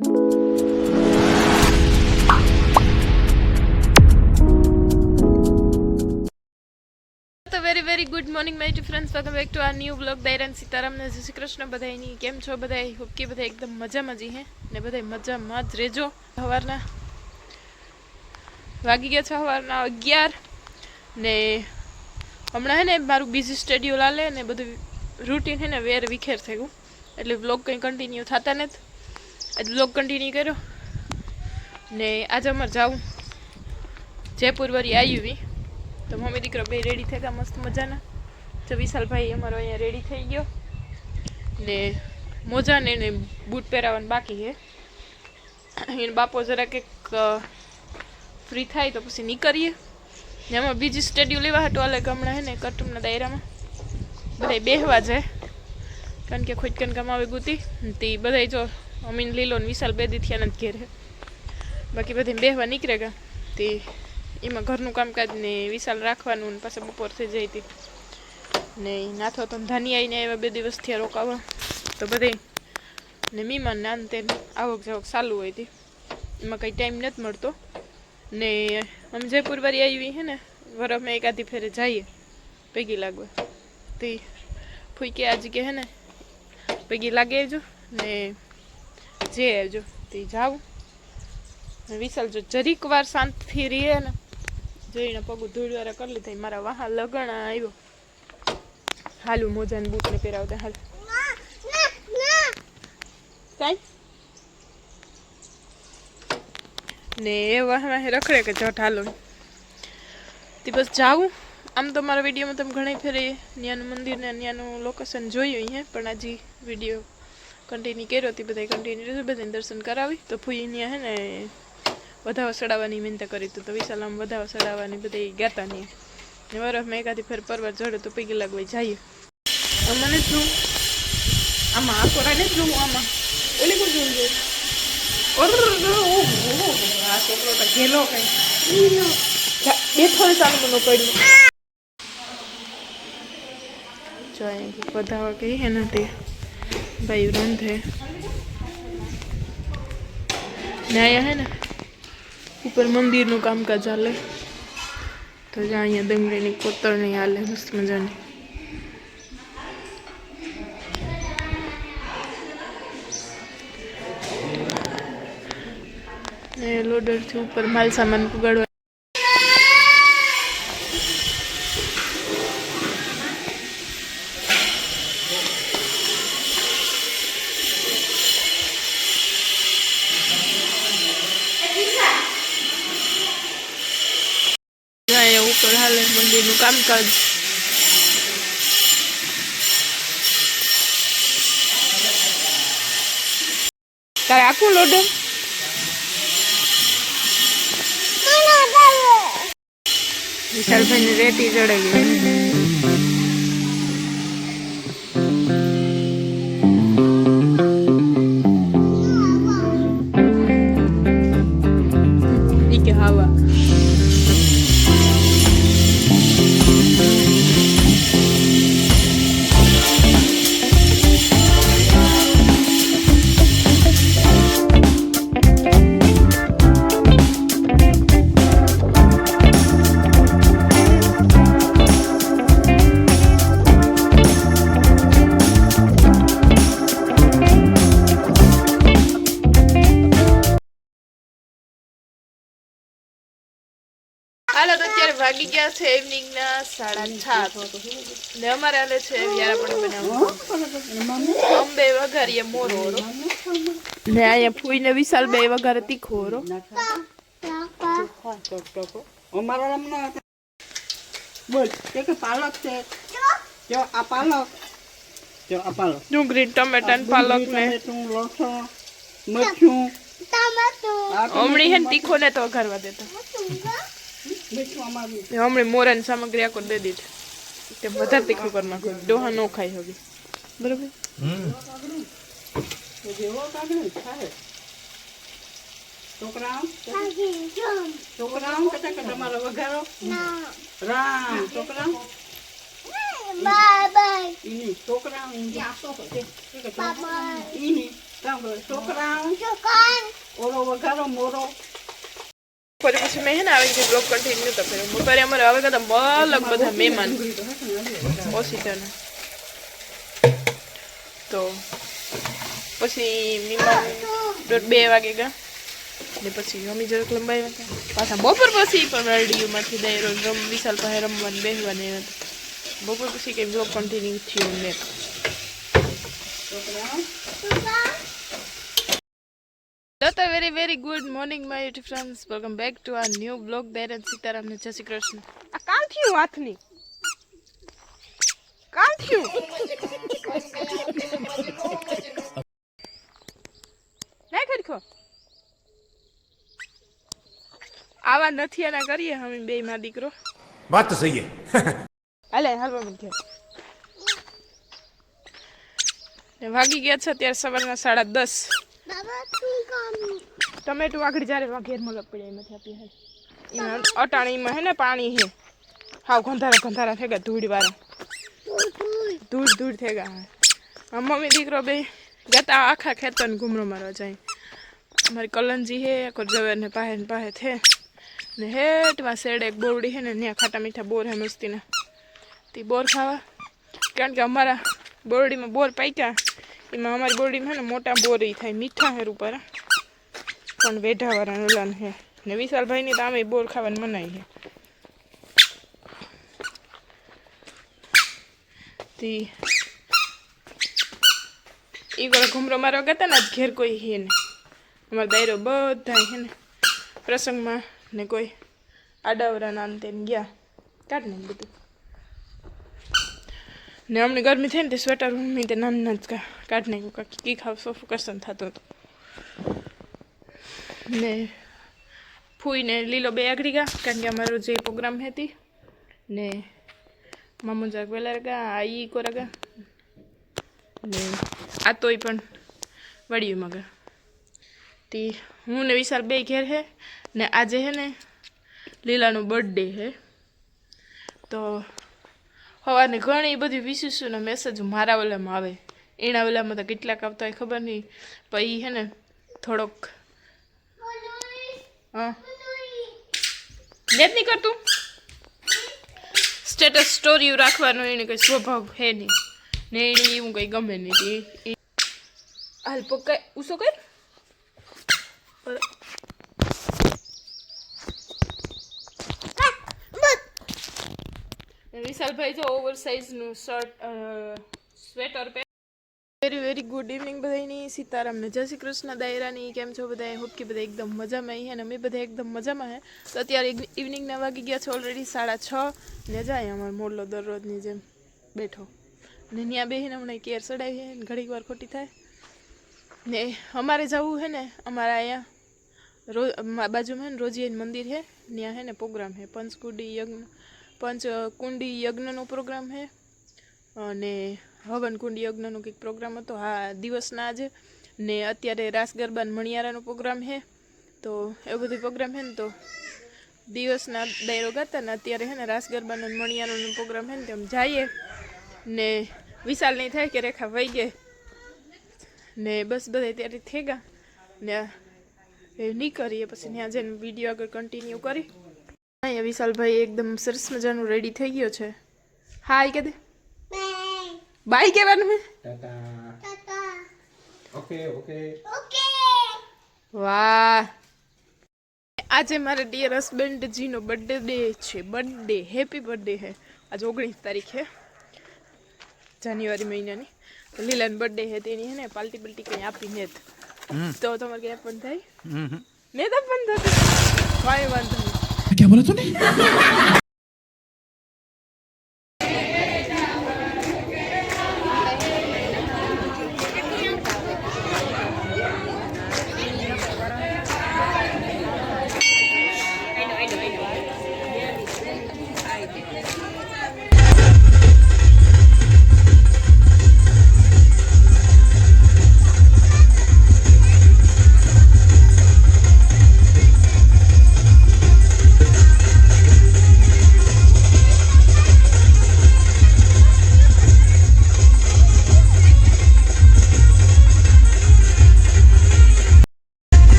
Very good morning my two friends, welcome back to our new blog. દૈરાન સીતારામ ને જય શ્રી કૃષ્ણ બધાયની. કેમ છો બધાય? હોપ કે બધા એકદમ મજામાં જ હે ને બધાય મજામાં જ રહેજો. સવારના વાગી ગયા છે સવારના 11 ને હમણાં હે ને મારું બીજી સ્કેડ્યુલ આલે ને બધું રૂટીન હે ને વેર વિખેર થઈ ગયું, એટલે બ્લોગ કંઈ કન્ટિન્યુ થતા નથી. એટલે બ્લોગ કન્ટિન્યુ કર્યો ને આજે અમારે જાવું જયપુર વરી આવ્યું તો મમ્મી દીકરો બે રેડી થઈ ગયા મસ્ત મજાના. તો વિશાલભાઈ અમારો અહીંયા રેડી થઈ ગયો ને મોજા ને બૂટ પહેરાવવાનું બાકી છે. એને બાપો જરા કંઈક ફ્રી થાય તો પછી નીકળીએ ને એમાં બીજી સ્ટેડ્યુ લેવા હતું અલગ. હમણાં હે ને કટુંબના દાયરામાં બધા બેહવા જાય, કારણ કે ખોટકન કમાવે ગુતી તે બધા જો અમીન લીલો ને વિશાલ બે દી થયા નથી ઘેર, બાકી બધી બેહવા નીકળે ગયા. તે એમાં ઘરનું કામકાજ ને વિશાલ રાખવાનું ને પાછા બપોર થઈ જાય હતી ને નાથો તો ધાની આવીને આવ્યા 2 દિવસ થયા રોકાવા. તો બધે ને મીમાન ને અંતે આવક જાવક ચાલુ હોય હતી, એમાં કંઈ ટાઈમ નથી મળતો ને આમ જયપુર વારી આવી હે ને વરફમાં એકાદી ફેરે જઈએ પૈકી લાગવા. તે ફૂઈ આજે કે હે ને પૈકી લાગે આવજો ને જે આવજો તે જાવું. વિશાલ જો જરીક વાર શાંતિથી રહીએ ને જોઈને પગું ધૂળવાળા કરી લીધા. મારા વાહ લગણા આવ્યો. હાલું મોજા ને બૂટ ને પહેરાવતા હાલ કઈ ને એ વાહ રખડે કે જટ હાલો તે બસ જાવું. આમ તો મારા વિડીયોમાં તમે ઘણી ફેરે ત્યાંનું મંદિર ને ત્યાંનું લોકેશન જોયું હે, પણ આજે વિડીયો કન્ટિન્યુ કર્યો હતી. બધા કન્ટિન્યુ બધાને દર્શન કરાવી. તો ફૂઈ ત્યાં હે ને વધાવા ચડાવવાની વિનંતી કરી હતી, તો વિશાલ આમ વધાવા ચડાવવાની બધા ગયા નહીં ને વરફમાં એકાદી ફેર પરવાર ચડે તો પૈકી લાગવા જઈએ. મને શું આમાં આ કોરાને જ જોવું, આમાં ઓલી કોણ જોવું જોઈએ. આ છોકરો તો ઘેલો કઈ બે થોડી સારું મને પડ્યું. જો અહીંથી વધાવા કઈ હે ને તે ભાઈ રાંધે ને અહીંયા હે ને ઉપર મંદિરનું કામકાજ હાલે. તો જ્યાં અહીંયા ડંગળીની કોતરણી હાલે મસ્ત મજાની. ને લોડરથી ઉપર માલ સામાન પુગાડવા ઉપર હાલે મંદિરનું કામકાજ. તારે આખું લોડર વિશાલભાઈ ને રેતી ચડે ગઈ. કે હવા હાલો. તો અત્યારે વાગી ગયા છે ઇવનિંગના 7:30 ને અમારે હાલે છે વ્યારા પણ બનાવવું અંબે વઘારીએ મોરો ને અહીંયા ફૂઈ ને વિશાલ બે વઘારે તીખો રો. બોલ કે પાલક છે, જો આ પાલક, જો આ પાલક, ડુંગળી ટમેટા ને પાલક ને લસણ મરચું હમણી હે ને તીખો ને તો વઘારવા દેતો. હમણાં મોરાની સામગ્રી આખો દે દીધી તે વધારે તીખું કરી નાખો. ડોહા નો ખાઈ હવે બરોબર. છોકરાઓ તમારો વઘારો રામ છોકરાઓ છોકરાઓ ઓરો વઘારો મોરો. ફરી પછી મેં હે ને આવી રીતે બ્લોગ કન્ટિન્યુ તો કર્યો. બપોરે અમારે હવે કદા અલગ બધા મહેમાન ઓશિતાના તો પછી મહેમાન 2 વાગે ગયા ને પછી અમે જરાક લંબાઈ હતા પાછા બપોર પછી પણ રેડિયોમાંથી દઈ વિશાલ પાસે રમવાનું બેસવાની હતા. બપોર પછી કંઈ બ્લોગ કન્ટિન્યુ થયું ને તો very very good morning my YouTube friends, welcome back to our new blog. દૈરન સીતારામને જય શ્રી કૃષ્ણ. આ કાલ થયું હાથની કાલ થયું ના ખરખો આવા નથી એના કરીએ અમે બે માં દીકરો. વાત તો સહી હે. હાલે હાલવા મૂક્યો ને વાગી ગયા છે અત્યારે સવારના 10:30. ટમેટું આગળ જ્યારે ઘેર મલક પડ્યા એમાંથી આપી હે એમાં અટાણીમાં હે ને પાણી હે હાવ ગંધારા થઈ ગયા ધૂળ થઈ ગયા. મમ્મી દીકરો બે જતા આખા ખેતરને ઘૂમરો મારવા જાય. અમારી કલંજી હે જવેર ને પાહે છે ને હેઠમાં શેડ એક બોરડી હે ને ત્યાં ખાટા મીઠા બોર હે મસ્તીના તે બોર ખાવા. કારણ કે અમારા બોરડીમાં બોર પાક્યા એમાં અમારી બોરડીમાં હે ને મોટા બોર થાય મીઠા હેર ઉપર પણ વેઢાવાળા ઓલાન હે ને વિશાલભાઈની તો આમે બોર ખાવાની મનાઈ હે. તી એ કોઈ ઘૂમરો મારવા ગયા ને ઘેર કોઈ હે ને અમારા દાયરો બધા હે ને પ્રસંગમાં ને કોઈ આડાવરાના અંતે ગયા કાઢને બધું ને અમને ગરમી થઈ ને તે સ્વેટર મમ્મી તે નાના જ કાઢ નાખ્યું કી ખાવ સોફું કરશન થતું હતું ને ફૂઈને લીલો બે આગળી ગયા કારણ કે અમારો જે પ્રોગ્રામ હતી ને મામુ જરાક વહેલા ગયા આ ઈ કોરા ગયા ને આ તોય પણ વળીમાં ગયા તે હું ને વિશાલ બે ઘેર હે ને આજે હે ને લીલાનો બર્થડે હે તો સવારને ઘણી બધી વિશેષોના મેસેજ મારા ઓલામાં આવે એના ઓલામાં તો કેટલાક આવતા હોય ખબર નહીં પણ એ હે ને થોડોક હા નેટ નહીં કરતું સ્ટેટસ સ્ટોરી રાખવાનો એને કંઈ સ્વભાવ હે નહીં ને એને એવું કંઈ ગમે નહીં હાલ પકાય ઉસો કર વિશાલભાઈ જો ઓવર સાઇઝનું શર્ટ સ્વેટર પહેર. વેરી વેરી ગુડ ઇવનિંગ બધાની. સીતારામને જય શ્રી કૃષ્ણ. દાયરાની કેમ છો બધા? હોપ કે બધા એકદમ મજામાં હે અને અમે બધા એકદમ મજામાં હે. તો અત્યારે ઇવનિંગના વાગી ગયા છે ઓલરેડી 6:30 ને જાય અમારો મોરલો દરરોજની જેમ બેઠો ને ત્યાં બેસીને હમણાં કેર ચડાવી હે ને ઘડીક વાર ખોટી થાય ને અમારે જવું હે ને અમારા અહીંયા બાજુમાં હે ને રોજીયન મંદિર હે ત્યાં હે ને પ્રોગ્રામ હે પંચકુંડી યજ્ઞનો પ્રોગ્રામ છે અને હવનકુંડી યજ્ઞનો કંઈક પ્રોગ્રામ હતો હા દિવસના આજે ને અત્યારે રાસ ગરબા મણિયારાનો પ્રોગ્રામ છે તો એવું બધું પ્રોગ્રામ છે ને તો દિવસના દાયરો ગાતા ને અત્યારે છે ને રાસ ગરબાનો મણિયારાનો પ્રોગ્રામ છે ને તેમ જઈએ ને વિશાલ નહીં થાય કે રેખા વહી ગઈ ને બસ બધા ત્યારે થઈ ગયા ને એ નહીં કરીએ પછી ત્યાં જઈને વિડીયો આગળ કન્ટિન્યુ કરી. અહીંયા વિશાલભાઈ એકદમ સરસ મજાનું રેડી થઈ ગયો છે. હાય કે દે બાય કહેવાનું હે વાહ. આજે મારા ડિયર હસબન્ડજીનો બર્થડે છે. બર્થડે હેપી બર્થડે હે. આજે 19 તારીખ હે જાન્યુઆરી મહિનાની. લીલાની બર્થડે હે તેની હે ને પાલટી બલ્ટી કંઈ આપી ને તો તમારે કંઈ આપવાનું થાય ને તો પણ થતું કાંઈ વાંધો નહીં. क्या बोला तूने?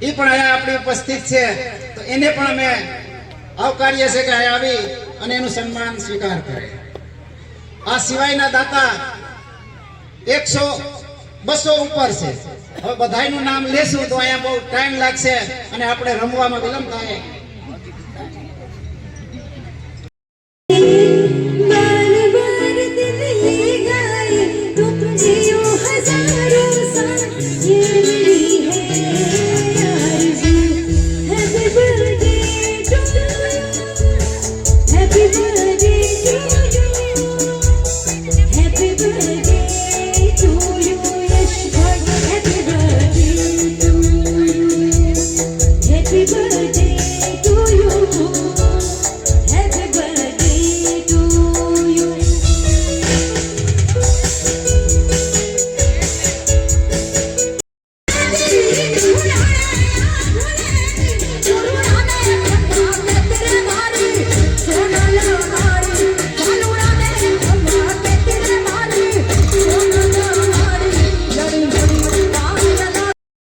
એ પણ અહીંયા આપણી ઉપસ્થિત છે, તો એને પણ અમે આવકારીએ છીએ કે અહીંયા આવી અને એનું સન્માન સ્વીકાર કરે. આ સિવાયના દાતા 100-200 ઉપર છે. હવે બધાયનું નામ લેશું તો અહીંયા બહુ ટાઈમ લાગશે અને આપણે રમવામાં વિલંબ થાય.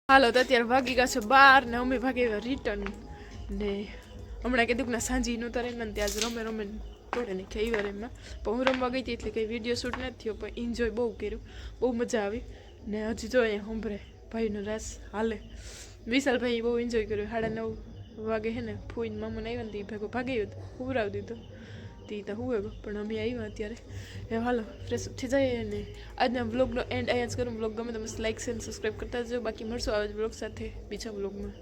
હાલો તો અત્યારે ભાગી ગયા છે 12 ને અમે ભાગી ગયા રિટર્ન ને હમણાં કીધું કે ના સાંજીનું તો રહીને ત્યાં જ રમે પડે ને કઈ વાર એમાં પણ હું રમવા ગઈ હતી એટલે કંઈ વિડીયો શૂટ નથી થયો, પણ એન્જોય બહુ કર્યું, બહુ મજા આવી. ને હજી જો અહીંયા સંભળે ભાઈનો રાસ હાલે. વિશાલભાઈ બહુ એન્જોય કર્યું. 9:30 વાગે હે ને ફૂઈને મામુને આવ્યા ને તે ભેગો ભાગી ગયો, હુવરાવી દીધો તે તો હું ગયો, પણ અમે આવ્યા અત્યારે. એ હાલો ફ્રેશ થઈ જાય ને આજના બ્લોગનો એન્ડ અહીંયા જ કરું. બ્લોગ ગમે તો મસ્ત લાઈક શેર સબસ્ક્રાઈબ કરતા જજો. બાકી મળશું આવા જ બ્લોગ સાથે બીજા બ્લોગમાં.